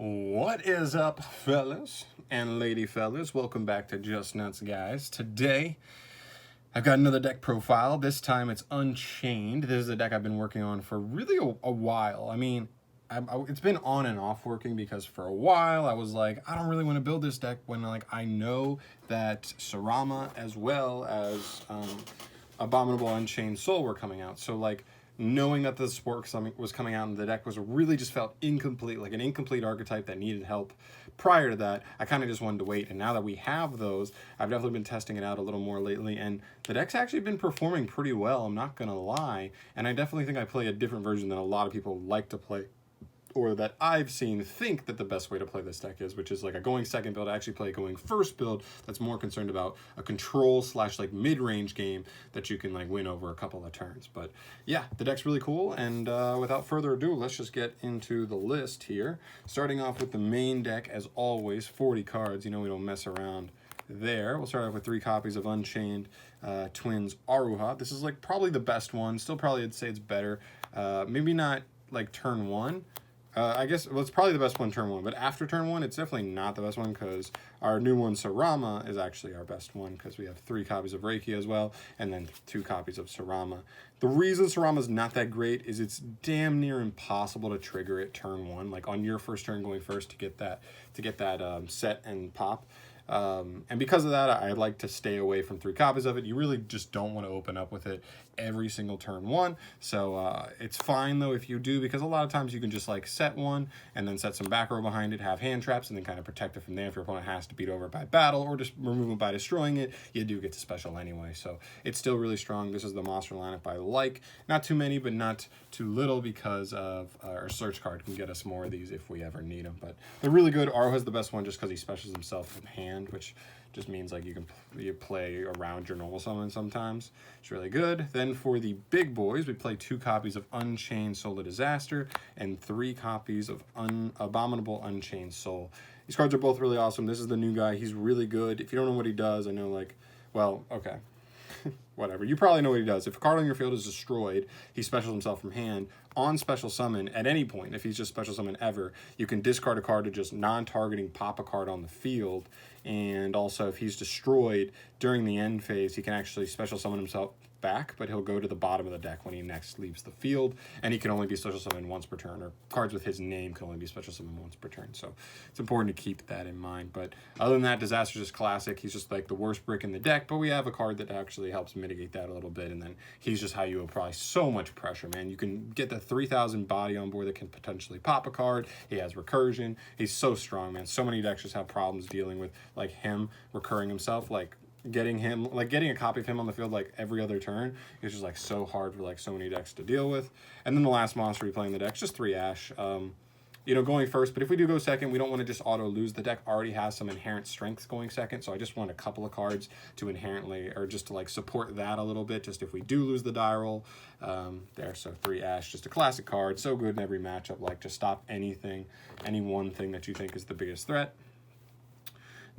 What is up, fellas and lady fellas? Welcome back to Just Nuts, guys. Today, I've got another deck profile. This time it's Unchained. This is a deck I've been working on for really a while. I mean, it's been on and off working because for a while I was like, I don't really want to build this deck when I know that Sarama as well as Abominable Unchained Soul were coming out. So knowing that this work was coming out in the deck was really just felt incomplete, like an incomplete archetype that needed help. Prior to that, I kind of just wanted to wait, and now that we have those, I've definitely been testing it out a little more lately, and the deck's actually been performing pretty well, I'm not gonna lie, and I definitely think I play a different version than a lot of people like to play, or that I've seen think that the best way to play this deck is, which is like a going second build. I actually play a going first build that's more concerned about a control / mid-range game that you can win over a couple of turns. But yeah, the deck's really cool, and without further ado, let's just get into the list here. Starting off with the main deck, as always, 40 cards. You know we don't mess around there. We'll start off with 3 copies of Unchained Twins Aruha. This is probably the best one. Still probably I'd say it's better. Maybe not turn 1. I guess, well, it's probably the best one turn 1, but after turn 1, it's definitely not the best one because our new one, Sarama, is actually our best one because we have 3 copies of Reiki as well, and then 2 copies of Sarama. The reason Sarama's not that great is it's damn near impossible to trigger it turn 1, on your first turn going first to get that set and pop. And because of that, I like to stay away from 3 copies of it. You really just don't want to open up with it every single turn 1. So it's fine though if you do, because a lot of times you can just set one and then set some back row behind it, have hand traps, and then kind of protect it from there. If your opponent has to beat over it by battle or just remove it by destroying it, you do get to special anyway. So it's still really strong. This is the monster lineup I like. Not too many, but not too little, because of our search card can get us more of these if we ever need them. But they're really good. Aruha's the best one just because he specials himself from hand, which just means you play around your normal summon sometimes. It's really good. Then for the big boys, we play 2 copies of Unchained Soul of Disaster and 3 copies of Abominable Unchained Soul. These cards are both really awesome. This is the new guy. He's really good. If you don't know what he does, I know well, okay. Whatever. You probably know what he does. If a card on your field is destroyed, he specials himself from hand. On special summon, at any point, if he's just special summon ever, you can discard a card to just non-targeting pop a card on the field. And also, if he's destroyed during the end phase, he can actually special summon himself back, but he'll go to the bottom of the deck when he next leaves the field, and he can only be special summoned once per turn, or cards with his name can only be special summoned once per turn. So it's important to keep that in mind. But other than that, Disaster's just classic. He's just the worst brick in the deck, but we have a card that actually helps mitigate that a little bit, and then he's just how you apply so much pressure, man. You can get the 3,000 body on board that can potentially pop a card. He has recursion. He's so strong, man. So many decks just have problems dealing with him recurring himself. Getting a copy of him on the field every other turn is just so hard for so many decks to deal with. And then the last monster we play in the deck is just 3 Ash. Going first, but if we do go second, we don't want to just auto lose. The deck already has some inherent strength going second, so I just want a couple of cards to inherently, or just to support that a little bit, just if we do lose the die roll. There, so 3 Ash, just a classic card, so good in every matchup, to stop any one thing that you think is the biggest threat.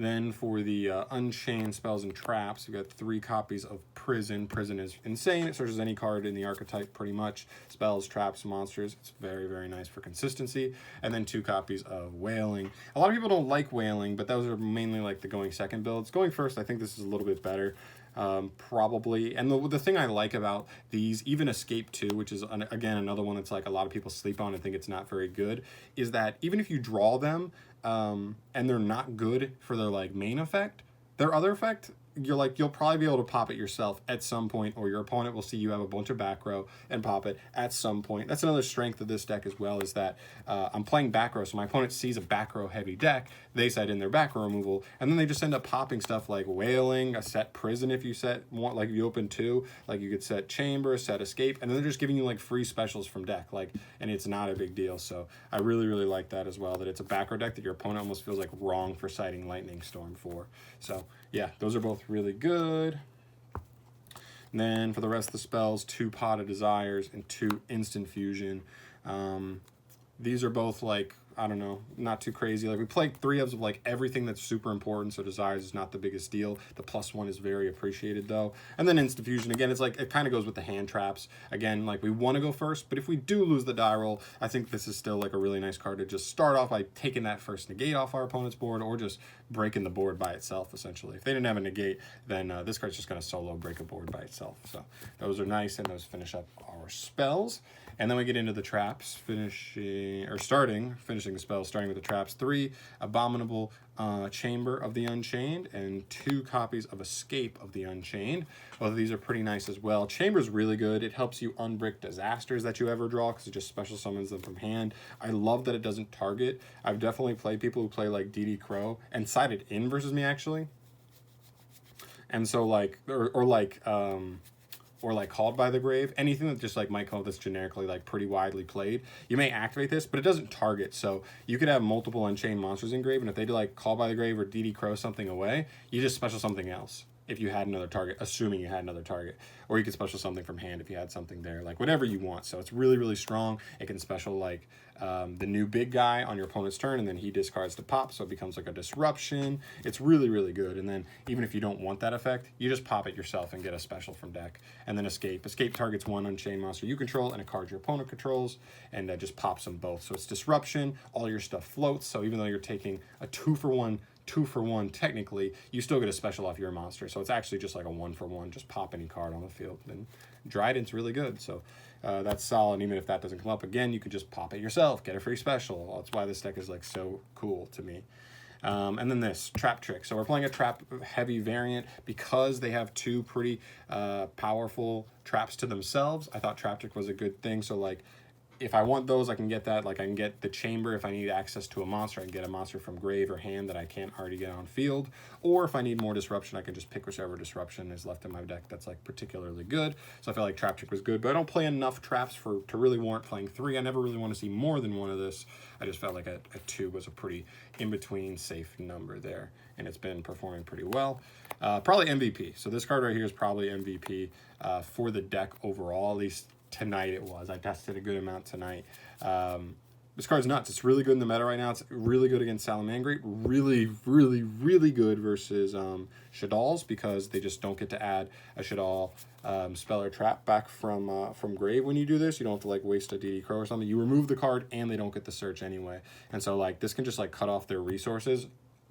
Then for the Unchained Spells and Traps, we've got 3 copies of Prison. Prison is insane. It searches any card in the archetype pretty much. Spells, traps, monsters. It's very, very nice for consistency. And then 2 copies of Wailing. A lot of people don't like Wailing, but those are mainly the going second builds. Going first, I think this is a little bit better. Probably. And the thing I like about these, even Escape 2, which is, again, another one that's a lot of people sleep on and think it's not very good, is that even if you draw them, and they're not good for their main effect, their other effect, you'll probably be able to pop it yourself at some point, or your opponent will see you have a bunch of back row and pop it at some point. That's another strength of this deck as well, is that I'm playing back row, so my opponent sees a back row heavy deck, they set in their back row removal, and then they just end up popping stuff like Wailing, a set Prison if you set one, if you open 2, you could set Chamber, set Escape, and then they're just giving you free specials from deck, and it's not a big deal. So I really, really like that as well, that it's a back row deck that your opponent almost feels wrong for citing Lightning Storm for. So yeah, those are both really good. And then for the rest of the spells, 2 Pot of Desires and 2 Instant Fusion. These are both I don't know, not too crazy. Like we play 3-ofs of like everything that's super important, so Desires is not the biggest deal. The +1 is very appreciated though. And then Instant Fusion, again, it's like, it kind of goes with the hand traps. Again, like we want to go first, but if we do lose the die roll, I think this is still like a really nice card to just start off by taking that first negate off our opponent's board, or just breaking the board by itself, essentially. If they didn't have a negate, then this card's just going to solo break a board by itself. So those are nice, and those finish up our spells. And then we get into the traps, finishing the spells, starting with the traps. 3 Abominable Chamber of the Unchained, and 2 copies of Escape of the Unchained. Both of these are pretty nice as well. Chamber's really good. It helps you unbrick disasters that you ever draw, because it just special summons them from hand. I love that it doesn't target. I've definitely played people who play like DD Crow and sided in versus me, actually. And so like, or like Called by the Grave, anything that just like might come up that's generically like pretty widely played, you may activate this, but it doesn't target. So you could have multiple Unchained monsters in grave, and if they do like Called by the Grave or DD Crow something away, you just special something else if you had another target, assuming you had another target. Or you could special something from hand if you had something there, like whatever you want. So it's really, really strong. It can special like the new big guy on your opponent's turn, and then he discards to pop, so it becomes like a disruption. It's really, really good. And then even if you don't want that effect, you just pop it yourself and get a special from deck. And then Escape. Escape targets 1 Unchained monster you control and a card your opponent controls, and just pops them both. So it's disruption, all your stuff floats, so even though you're taking a 2-for-1 technically, you still get a special off your monster. So it's actually just like a 1-for-1, just pop any card on the field. And Dryden's really good, so that's solid. Even if that doesn't come up again, you could just pop it yourself, get a free special. That's why this deck is like so cool to me. And then this Trap Trick. So we're playing a trap heavy variant because they have 2 pretty powerful traps to themselves. I thought Trap Trick was a good thing. So like, if I want those, I can get that. Like I can get the Chamber if I need access to a monster. I can get a monster from grave or hand that I can't already get on field. Or if I need more disruption, I can just pick whichever disruption is left in my deck that's like particularly good. So I feel like Trap Trick was good, but I don't play enough traps to really warrant playing 3. I never really want to see more than 1 of this. I just felt like a 2 was a pretty in-between safe number there, and it's been performing pretty well. Probably MVP. So this card right here is probably MVP for the deck overall, at least tonight it was. I tested a good amount tonight. This card's nuts. It's really good in the meta right now. It's really good against Salamangreat. Really, really, really good versus Shaddolls, because they just don't get to add a Shaddol spell or trap back from grave when you do this. You don't have to like waste a DD Crow or something. You remove the card and they don't get the search anyway. And so like this can just like cut off their resources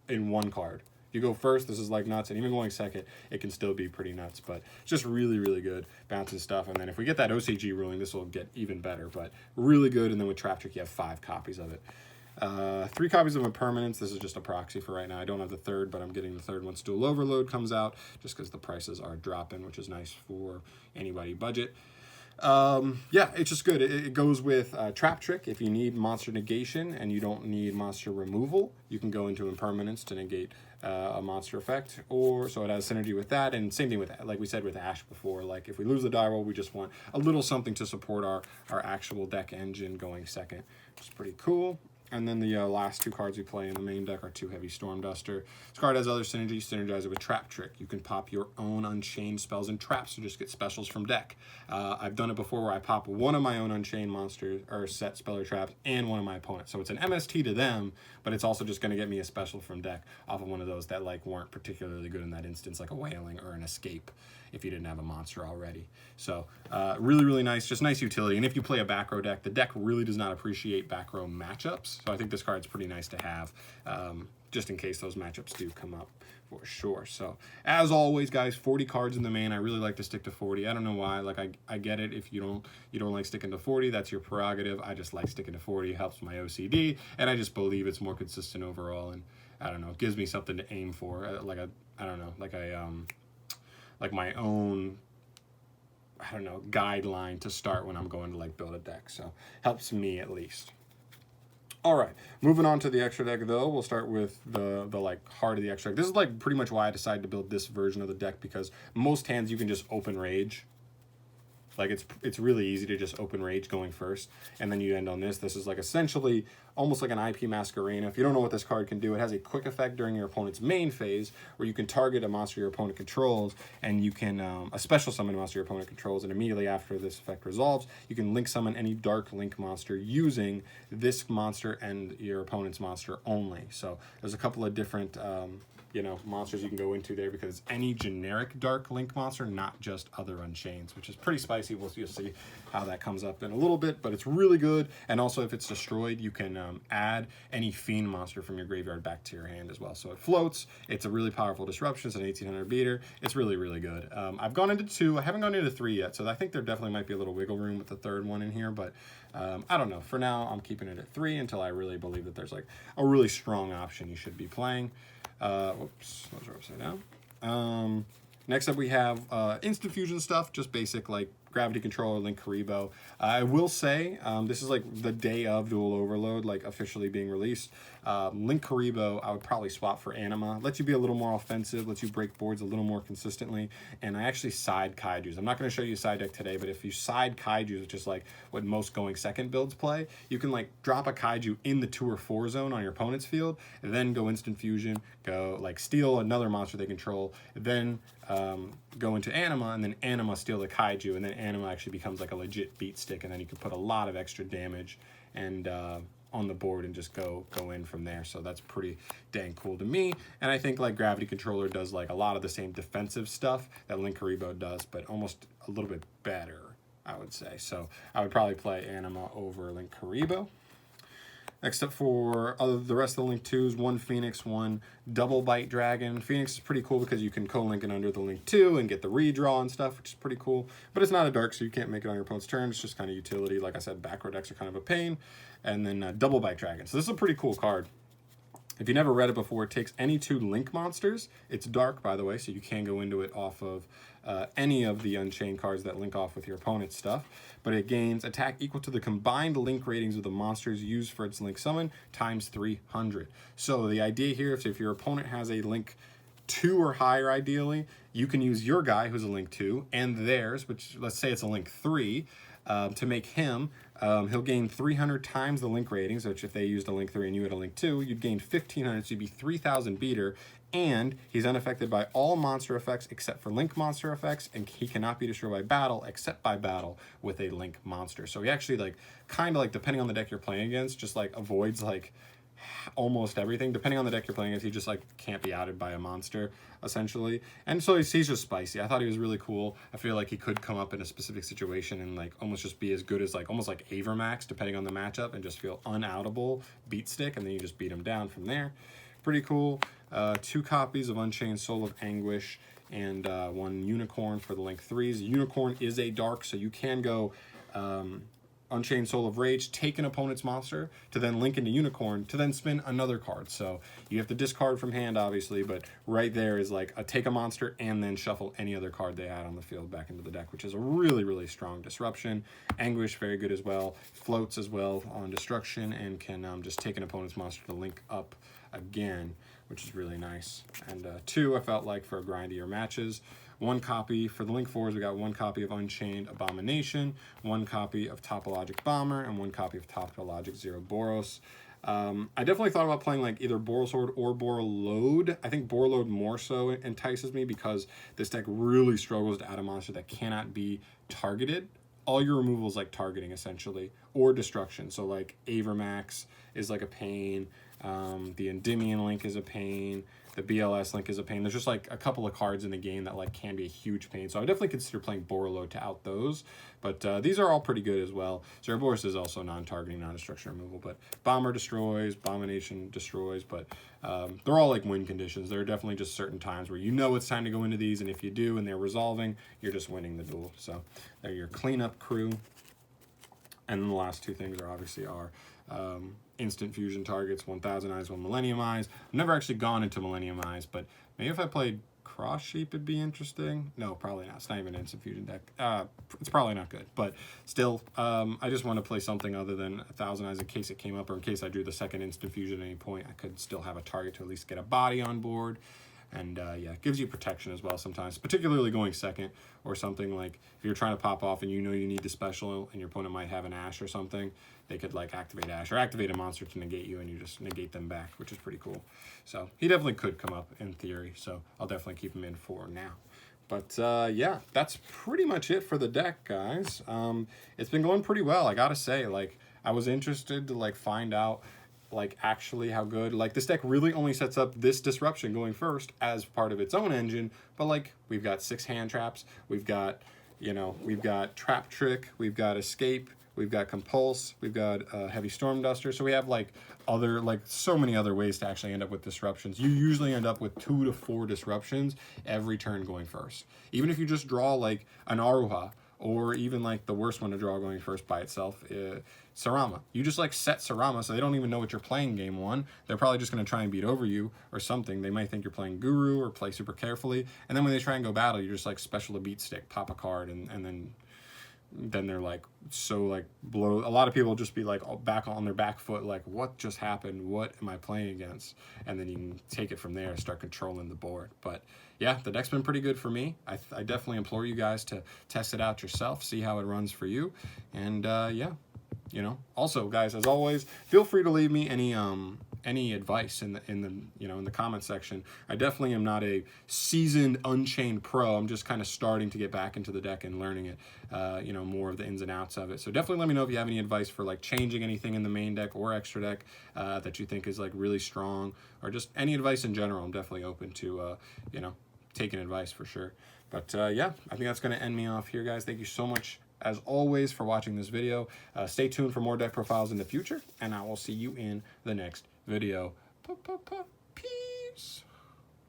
in 1 card. You go first, this is like nuts, and even going second, it can still be pretty nuts, but it's just really, really good. Bouncing stuff, and then if we get that OCG ruling, this will get even better, but really good. And then with Trap Trick, you have 5 copies of it. 3 copies of Impermanence. This is just a proxy for right now. I don't have the 3rd, but I'm getting the 3rd once Dual Overload comes out, just because the prices are dropping, which is nice for anybody budget. Yeah, it's just good. It goes with Trap Trick. If you need monster negation and you don't need monster removal, you can go into Impermanence to negate a monster effect, or so it has synergy with that. And same thing with, like we said with Ash before, like if we lose the die roll, we just want a little something to support our actual deck engine going second, which is pretty cool. And then the last 2 cards we play in the main deck are 2 Heavy Storm Duster. This card has other synergy. Synergize it with Trap Trick. You can pop your own Unchained spells and traps to just get specials from deck. I've done it before where I pop one of my own Unchained monsters or set spell or traps and one of my opponents. So it's an MST to them, but it's also just going to get me a special from deck off of one of those that like weren't particularly good in that instance, like a Wailing or an Escape if you didn't have a monster already. So really, really nice, just nice utility. And if you play a back row deck, the deck really does not appreciate back row matchups. So I think this card's pretty nice to have, just in case those matchups do come up for sure. So as always, guys, 40 cards in the main. I really like to stick to 40. I don't know why. Like I get it. If you don't like sticking to 40, that's your prerogative. I just like sticking to 40. It helps my OCD, and I just believe it's more consistent overall. And I don't know, it gives me something to aim for. Like my own, I don't know, guideline to start when I'm going to like build a deck. So helps me at least. All right, moving on to the extra deck though, we'll start with the like heart of the extra deck. This is like pretty much why I decided to build this version of the deck, because most hands you can just open Rage. Like it's really easy to just open Rage going first, and then you end on this. This is like essentially almost like an IP Masquerena. If you don't know what this card can do, it has a quick effect during your opponent's main phase where you can target a monster your opponent controls, and you can a special summon a monster your opponent controls, and immediately after this effect resolves, you can link summon any dark link monster using this monster and your opponent's monster only. So there's a couple of different you know, monsters you can go into there, because it's any generic dark link monster, not just other Unchained, which is pretty spicy. You'll see how that comes up in a little bit, but it's really good. And also, if it's destroyed, you can add any fiend monster from your graveyard back to your hand as well. So it floats. It's a really powerful disruption. It's an 1800 beater. It's really, really good. I've gone into 2. I haven't gone into 3 yet, so I think there definitely might be a little wiggle room with the 3rd one in here, but I don't know. For now, I'm keeping it at 3 until I really believe that there's like a really strong option you should be playing. Whoops, those are upside down. Next up we have instant fusion stuff, just basic like Gravity Controller, Link Karibo. I will say, this is like the day of Dual Overload, like officially being released. Link Karibo, I would probably swap for Anima. Lets you be a little more offensive, lets you break boards a little more consistently, and I actually side Kaijus. I'm not going to show you a side deck today, but if you side Kaijus, which is like what most going second builds play, you can like drop a Kaiju in the 2 or 4 zone on your opponent's field, and then go instant fusion, go like steal another monster they control, then go into Anima, and then Anima steal the Kaiju, and then Anima actually becomes like a legit beat stick, and then you can put a lot of extra damage and on the board and just go in from there. So that's pretty dang cool to me. And I think like Gravity Controller does like a lot of the same defensive stuff that Link Karibo does, but almost a little bit better, I would say. So I would probably play Anima over Link Karibo. Next up for the rest of the Link 2s, 1 Phoenix, 1 Double Bite Dragon. Phoenix is pretty cool because you can co-link it under the Link 2 and get the redraw and stuff, which is pretty cool. But it's not a dark, so you can't make it on your opponent's turn. It's just kind of utility. Like I said, back row decks are kind of a pain. And then Double Bite Dragon. So this is a pretty cool card. If you never read it before, it takes any 2 Link monsters. It's dark, by the way, so you can go into it off of any of the Unchained cards that link off with your opponent's stuff. But it gains attack equal to the combined link ratings of the monsters used for its link summon times 300. So the idea here is if your opponent has a link 2 or higher, ideally, you can use your guy, who's a link 2, and theirs, which let's say it's a link 3, to make him. He'll gain 300 times the link ratings, which if they used a link 3 and you had a link 2, you'd gain 1,500, so you'd be 3,000 beater, and he's unaffected by all monster effects except for link monster effects, and he cannot be destroyed by battle except by battle with a link monster. So he actually like kind of like, depending on the deck you're playing against, just like avoids like almost everything. Depending on the deck you're playing against, he just like can't be outed by a monster essentially. And so he's just spicy. I thought he was really cool. I feel like he could come up in a specific situation and like almost just be as good as like almost like Avermax depending on the matchup, and just feel unoutable beat stick, and then you just beat him down from there. Pretty cool. 2 copies of Unchained Soul of Anguish and 1 Unicorn for the Link 3s. Unicorn is a dark, so you can go Unchained Soul of Rage, take an opponent's monster to then link into Unicorn to then spin another card. So you have to discard from hand, obviously, but right there is like a take a monster and then shuffle any other card they had on the field back into the deck, which is a really, really strong disruption. Anguish, very good as well. Floats as well on destruction and can just take an opponent's monster to link up again, which is really nice. And 2, I felt like for grindier matches. 1 copy for the Link 4s, we got 1 copy of Unchained Abomination, 1 copy of Topologic Bomber, and 1 copy of Topologic Zero Boros. I definitely thought about playing like either Borosword or Borreload. I think Borreload more so entices me because this deck really struggles to add a monster that cannot be targeted. All your removal is like targeting essentially, or destruction. So like Avermax is like a pain. The Endymion Link is a pain. The BLS Link is a pain. There's just like a couple of cards in the game that like can be a huge pain. So I would definitely consider playing Borreload to out those. But these are all pretty good as well. Zerboros is also non-targeting, non-destruction removal. But Bomber destroys, Abomination destroys. But they're all like win conditions. There are definitely just certain times where you know it's time to go into these. And if you do and they're resolving, you're just winning the duel. So they're your cleanup crew. And then the last 2 things are obviously our instant fusion targets, 1000 Eyes, 1 Millennium Eyes. I've never actually gone into Millennium Eyes, but maybe if I played Cross Sheep it'd be interesting. No, probably not. It's not even an instant fusion deck. It's probably not good, but still, I just want to play something other than 1000 Eyes in case it came up, or in case I drew the second instant fusion at any point, I could still have a target to at least get a body on board. And yeah, it gives you protection as well sometimes, particularly going second or something. Like if you're trying to pop off and you know you need the special and your opponent might have an Ash or something, they could like activate Ash or activate a monster to negate you, and you just negate them back, which is pretty cool. So he definitely could come up in theory, so I'll definitely keep him in for now. But yeah, that's pretty much it for the deck, guys. It's been going pretty well, I gotta say. Like, I was interested to like find out like actually how good, like this deck really only sets up this disruption going first as part of its own engine, but like we've got 6 hand traps, we've got, you know, we've got trap trick, we've got escape, we've got compulse, we've got heavy storm duster, so we have like other, like so many other ways to actually end up with disruptions. You usually end up with 2 to 4 disruptions every turn going first, even if you just draw like an Aruha, or even like the worst one to draw going first by itself, Sarama. You just like set Sarama so they don't even know what you're playing game 1. They're probably just going to try and beat over you or something. They might think you're playing Guru or play super carefully. And then when they try and go battle, you're just like special to beat stick, pop a card, and then they're like so like blow. A lot of people just be like back on their back foot, like what just happened? What am I playing against? And then you can take it from there and start controlling the board. But yeah, the deck's been pretty good for me. I definitely implore you guys to test it out yourself, see how it runs for you, and yeah, you know. Also, guys, as always, feel free to leave me any advice in the comment section. I definitely am not a seasoned Unchained pro. I'm just kind of starting to get back into the deck and learning it, you know, more of the ins and outs of it. So definitely let me know if you have any advice for like changing anything in the main deck or extra deck that you think is like really strong, or just any advice in general. I'm definitely open to you know, taking advice for sure. But yeah, I think that's going to end me off here, guys. Thank you so much as always for watching this video. Stay tuned for more deck profiles in the future, and I will see you in the next video. Peace.